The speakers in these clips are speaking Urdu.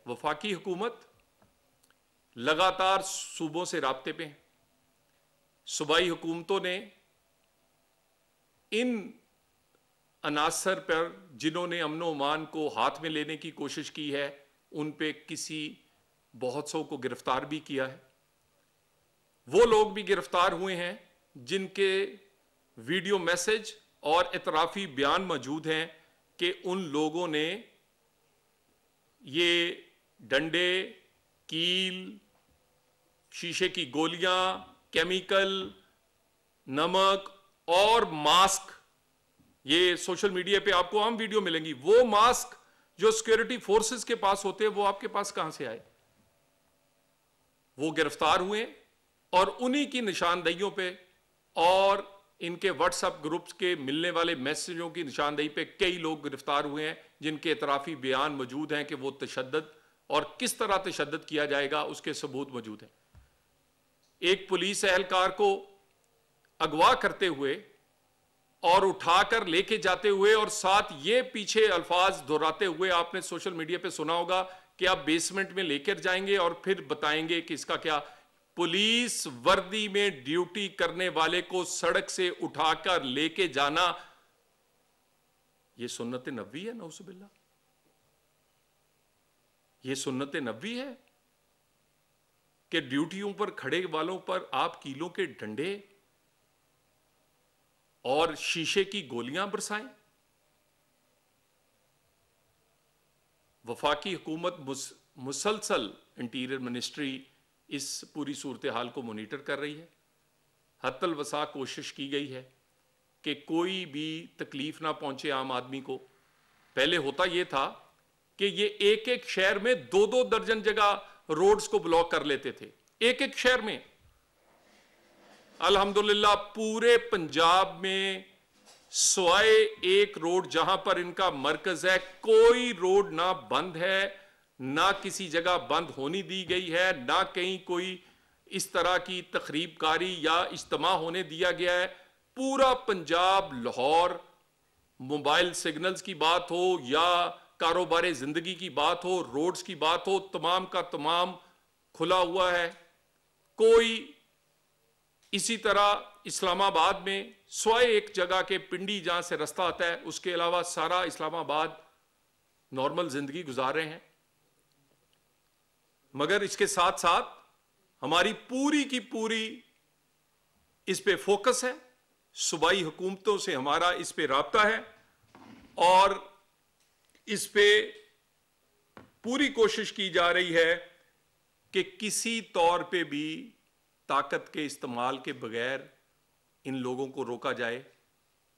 وفاقی حکومت لگاتار صوبوں سے رابطے پہ ہیں. صوبائی حکومتوں نے ان عناصر پر جنہوں نے امن و امان کو ہاتھ میں لینے کی کوشش کی ہے ان پہ بہت سو کو گرفتار بھی کیا ہے. وہ لوگ بھی گرفتار ہوئے ہیں جن کے ویڈیو میسج اور اعترافی بیان موجود ہیں کہ ان لوگوں نے یہ ڈنڈے، کیل، شیشے کی گولیاں، کیمیکل، نمک اور ماسک، یہ سوشل میڈیا پہ آپ کو عام ویڈیو ملیں گی، وہ ماسک جو سیکورٹی فورسز کے پاس ہوتے ہیں وہ آپ کے پاس کہاں سے آئے؟ وہ گرفتار ہوئے اور انہی کی نشاندہیوں پہ اور ان کے واٹس ایپ گروپس کے ملنے والے میسجوں کی نشاندہی پہ کئی لوگ گرفتار ہوئے ہیں جن کے اعترافی بیان موجود ہیں کہ وہ تشدد اور کس طرح تشدد کیا جائے گا اس کے ثبوت موجود ہیں. ایک پولیس اہلکار کو اغوا کرتے ہوئے اور اٹھا کر لے کے جاتے ہوئے اور ساتھ یہ پیچھے الفاظ دہراتے ہوئے آپ نے سوشل میڈیا پہ سنا ہوگا کہ آپ بیسمنٹ میں لے کر جائیں گے اور پھر بتائیں گے کہ اس کا کیا. پولیس وردی میں ڈیوٹی کرنے والے کو سڑک سے اٹھا کر لے کے جانا یہ سنت نبوی ہے. نعوذ باللہ، یہ سنت نبوی ہے کہ ڈیوٹیوں پر کھڑے والوں پر آپ کیلوں کے ڈنڈے اور شیشے کی گولیاں برسائیں. وفاقی حکومت مسلسل انٹیریئر منسٹری اس پوری صورتحال کو مانیٹر کر رہی ہے. حتی الوسع کوشش کی گئی ہے کہ کوئی بھی تکلیف نہ پہنچے عام آدمی کو. پہلے ہوتا یہ تھا کہ یہ ایک ایک شہر میں 2-2 درجن جگہ روڈز کو بلاک کر لیتے تھے، ایک ایک شہر میں. الحمدللہ پورے پنجاب میں سوائے ایک روڈ جہاں پر ان کا مرکز ہے کوئی روڈ نہ بند ہے، نہ کسی جگہ بند ہونی دی گئی ہے، نہ کہیں کوئی اس طرح کی تخریب کاری یا اجتماع ہونے دیا گیا ہے. پورا پنجاب، لاہور، موبائل سگنلز کی بات ہو یا کاروبار زندگی کی بات ہو، روڈز کی بات ہو، تمام کا تمام کھلا ہوا ہے. کوئی اسی طرح اسلام آباد میں سوائے ایک جگہ کے پنڈی جہاں سے رستہ آتا ہے اس کے علاوہ سارا اسلام آباد نارمل زندگی گزار رہے ہیں. مگر اس کے ساتھ ساتھ ہماری پوری کی پوری اس پہ فوکس ہے، صوبائی حکومتوں سے ہمارا اس پہ رابطہ ہے اور اس پہ پوری کوشش کی جا رہی ہے کہ کسی طور پہ بھی طاقت کے استعمال کے بغیر ان لوگوں کو روکا جائے.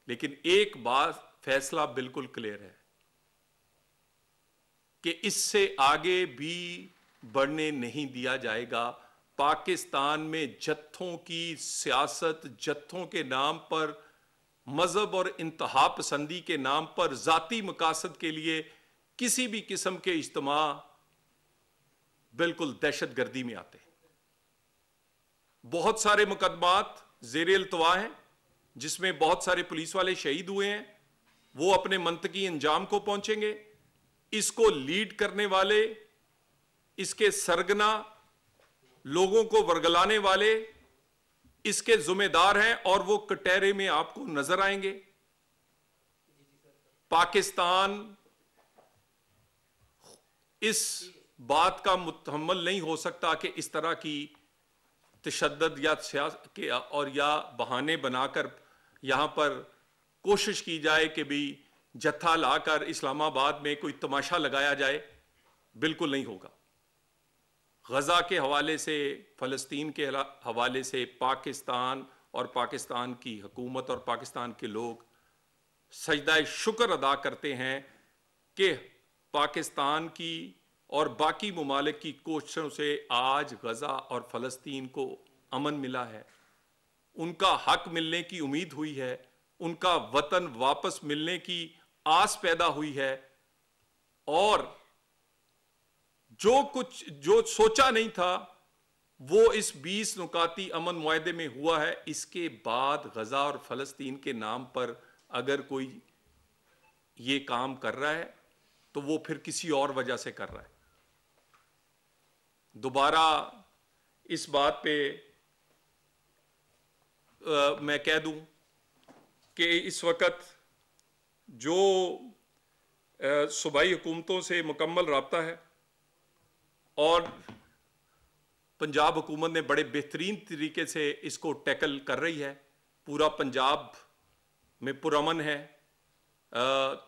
لیکن ایک بات فیصلہ بالکل کلیئر ہے کہ اس سے آگے بھی بڑھنے نہیں دیا جائے گا. پاکستان میں جتھوں کی سیاست، جتھوں کے نام پر، مذہب اور انتہا پسندی کے نام پر ذاتی مقاصد کے لیے کسی بھی قسم کے اجتماع بالکل دہشت گردی میں آتے ہیں. بہت سارے مقدمات زیر التوا ہیں جس میں بہت سارے پولیس والے شہید ہوئے ہیں، وہ اپنے منطقی انجام کو پہنچیں گے. اس کو لیڈ کرنے والے، اس کے سرگنا، لوگوں کو ورگلانے والے اس کے ذمہ دار ہیں اور وہ کٹہرے میں آپ کو نظر آئیں گے. پاکستان اس بات کا متحمل نہیں ہو سکتا کہ اس طرح کی تشدد یا بہانے بنا کر یہاں پر کوشش کی جائے کہ بھی جتھا لا کر اسلام آباد میں کوئی تماشا لگایا جائے. بالکل نہیں ہوگا. غزہ کے حوالے سے، فلسطین کے حوالے سے پاکستان اور پاکستان کی حکومت اور پاکستان کے لوگ سجدہ شکر ادا کرتے ہیں کہ پاکستان کی اور باقی ممالک کی کوششوں سے آج غزہ اور فلسطین کو امن ملا ہے، ان کا حق ملنے کی امید ہوئی ہے، ان کا وطن واپس ملنے کی آس پیدا ہوئی ہے. اور جو سوچا نہیں تھا وہ اس 20 نکاتی امن معاہدے میں ہوا ہے. اس کے بعد غزہ اور فلسطین کے نام پر اگر کوئی یہ کام کر رہا ہے تو وہ پھر کسی اور وجہ سے کر رہا ہے. دوبارہ اس بات پہ میں کہہ دوں کہ اس وقت جو صوبائی حکومتوں سے مکمل رابطہ ہے اور پنجاب حکومت نے بڑے بہترین طریقے سے اس کو ٹیکل کر رہی ہے. پورا پنجاب میں پرامن ہے.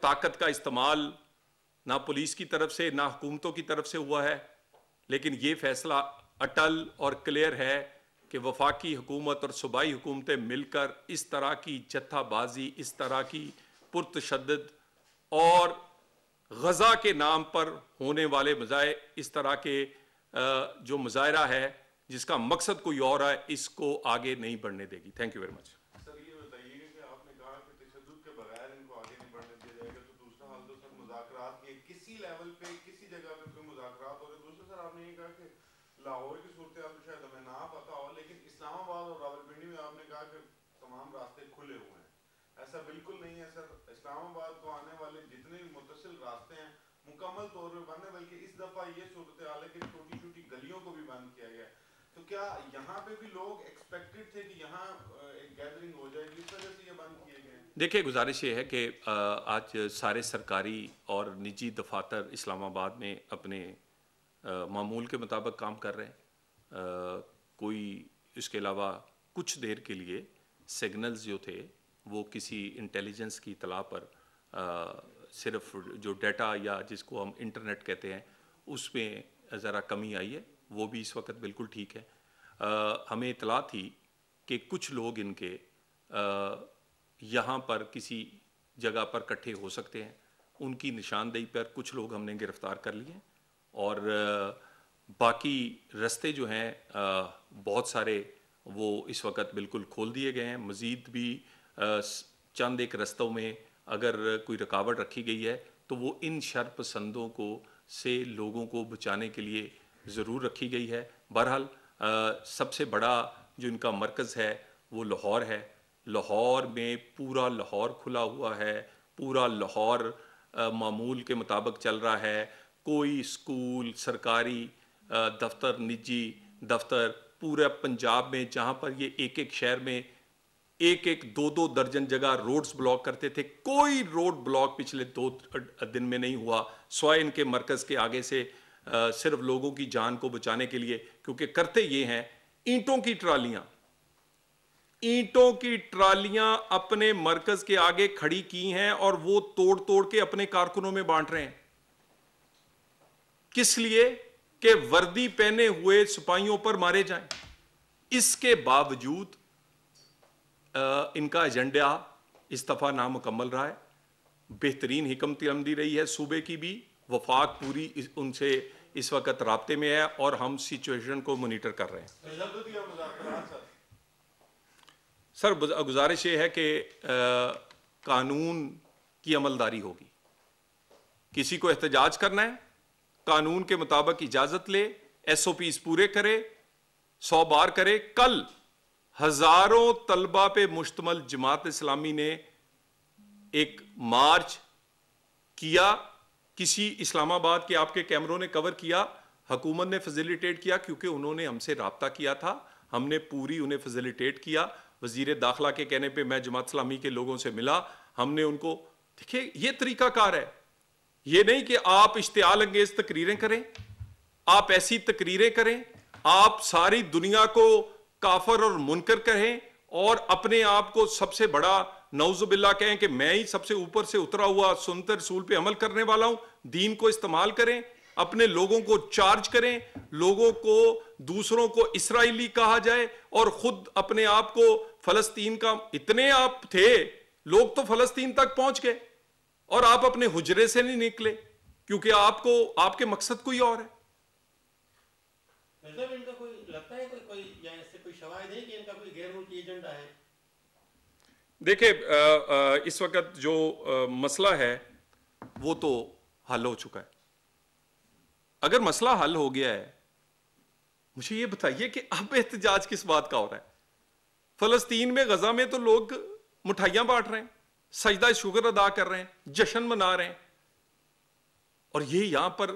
طاقت کا استعمال نہ پولیس کی طرف سے نہ حکومتوں کی طرف سے ہوا ہے, لیکن یہ فیصلہ اٹل اور کلیئر ہے کہ وفاقی حکومت اور صوبائی حکومتیں مل کر اس طرح کی جتھا بازی, اس طرح کی پرتشدد اور غزہ کے نام پر ہونے والے مظاہرے, اس طرح کے جو مظاہرہ ہے جس کا مقصد کوئی اور ہے, اس کو آگے نہیں بڑھنے دے گی. Thank you very much. Sir یہ بتائیے کہ آپ نے کہا کہ تشدد کے بغیر ان کو آگے نہیں بڑھنے دیا جائے گا, تو دوسرا حال تو سر مذاکرات کے کسی لیول پہ کسی جگہ پہ کوئی مذاکرات ہو رہے. دوسرا سر آپ نے یہ کہا کہ لاہور کی صورتحال شاید ہمیں نہ پتا ہو, لیکن اسلام آباد اور راولپنڈی میں آپ نے کہا کہ تمام راستے کھلے ہوئے ہیں. ایسا بالکل نہیں ہے سر. اسلام آباد کو آنے والے جتنے بھی متصل راستے ہیں مکمل طور پہ بند ہے, بلکہ اس دفعہ یہ صورتحال ہے کہ چھوٹی چھوٹی گلیوں کو بھی بند کیا گیا ہے. تو کیا یہاں پہ بھی لوگ ایکسپیکٹڈ تھے کہ یہاں ایک گیدرنگ ہو جائے گی, اس وجہ سے یہ بند کیے گئے؟ دیکھیں, گزارش یہ ہے کہ آج سارے سرکاری اور نجی دفاتر اسلام آباد میں اپنے معمول کے مطابق کام کر رہے ہیں. کوئی اس کے علاوہ کچھ دیر کے لیے سگنلز جو تھے وہ کسی انٹیلیجنس کی اطلاع پر صرف جو ڈیٹا یا جس کو ہم انٹرنیٹ کہتے ہیں اس میں ذرا کمی آئی ہے, وہ بھی اس وقت بالکل ٹھیک ہے. ہمیں اطلاع تھی کہ کچھ لوگ ان کے یہاں پر کسی جگہ پر اکٹھے ہو سکتے ہیں. ان کی نشاندہی پر کچھ لوگ ہم نے گرفتار کر لیے ہیں, اور باقی رستے جو ہیں بہت سارے وہ اس وقت بالکل کھول دیے گئے ہیں. مزید بھی چند ایک رستوں میں اگر کوئی رکاوٹ رکھی گئی ہے تو وہ ان شر پسندوں کو سے لوگوں کو بچانے کے لیے ضرور رکھی گئی ہے. بہرحال سب سے بڑا جو ان کا مرکز ہے وہ لاہور ہے. لاہور میں پورا لاہور کھلا ہوا ہے, پورا لاہور معمول کے مطابق چل رہا ہے. کوئی اسکول, سرکاری دفتر, نجی دفتر پورے پنجاب میں جہاں پر یہ ایک ایک شہر میں ایک دو درجن جگہ روڈز بلاک کرتے تھے, کوئی روڈ بلاک پچھلے 2 دن میں نہیں ہوا, سوائے ان کے مرکز کے آگے سے صرف لوگوں کی جان کو بچانے کے لیے. کیونکہ کرتے یہ ہیں, اینٹوں کی ٹرالیاں اپنے مرکز کے آگے کھڑی کی ہیں اور وہ توڑ کے اپنے کارکنوں میں بانٹ رہے ہیں. کس لیے؟ کہ وردی پہنے ہوئے سپاہیوں پر مارے جائیں. اس کے باوجود ان کا ایجنڈا اس دفعہ نامکمل رہا ہے. بہترین حکمت عملی رہی ہے صوبے کی بھی. وفاق پوری ان سے اس وقت رابطے میں ہے اور ہم سچویشن کو مانیٹر کر رہے ہیں. سر گزارش یہ ہے کہ قانون کی عملداری ہوگی. کسی کو احتجاج کرنا ہے قانون کے مطابق اجازت لے, ایس او پیز پورے کرے, 100 بار کرے. کل ہزاروں طلبہ پہ مشتمل جماعت اسلامی نے ایک مارچ کیا. کسی اسلام آباد کے آپ کے کیمروں نے کور کیا, حکومت نے فیسیلیٹیٹ کیا کیونکہ انہوں نے ہم سے رابطہ کیا تھا, ہم نے پوری انہیں فیسیلیٹیٹ کیا. وزیر داخلہ کے کہنے پہ میں جماعت اسلامی کے لوگوں سے ملا, ہم نے ان کو دیکھیں یہ طریقہ کار ہے. یہ نہیں کہ آپ اشتعال انگیز تقریریں کریں, آپ ایسی تقریریں کریں, آپ ساری دنیا کو کافر اور منکر کہیں اور اپنے آپ کو سب سے بڑا نعوذ باللہ کہیں کہ میں ہی سب سے اوپر سے اترا ہوا سنت رسول پہ عمل کرنے والا ہوں. دین کو استعمال کریں, اپنے لوگوں کو چارج کریں, لوگوں کو دوسروں کو اسرائیلی کہا جائے اور خود اپنے آپ کو فلسطین کا. اتنے آپ تھے لوگ تو فلسطین تک پہنچ گئے اور آپ اپنے حجرے سے نہیں نکلے کیونکہ آپ کو آپ کے مقصد کوئی اور ہے. ان کا کوئی لگتا ہے کوئی یا اس سے کوئی شواہد ہے کہ ان کا کوئی غیر ملکی ایجنڈا ہے؟ دیکھیں اس وقت جو مسئلہ ہے وہ تو حل ہو چکا ہے. اگر مسئلہ حل ہو گیا ہے مجھے یہ بتائیے کہ اب احتجاج کس بات کا ہو رہا ہے؟ فلسطین میں غزہ میں تو لوگ مٹھائیاں بانٹ رہے ہیں, سجدہ شکر ادا کر رہے ہیں, جشن منا رہے ہیں, اور یہ یہاں پر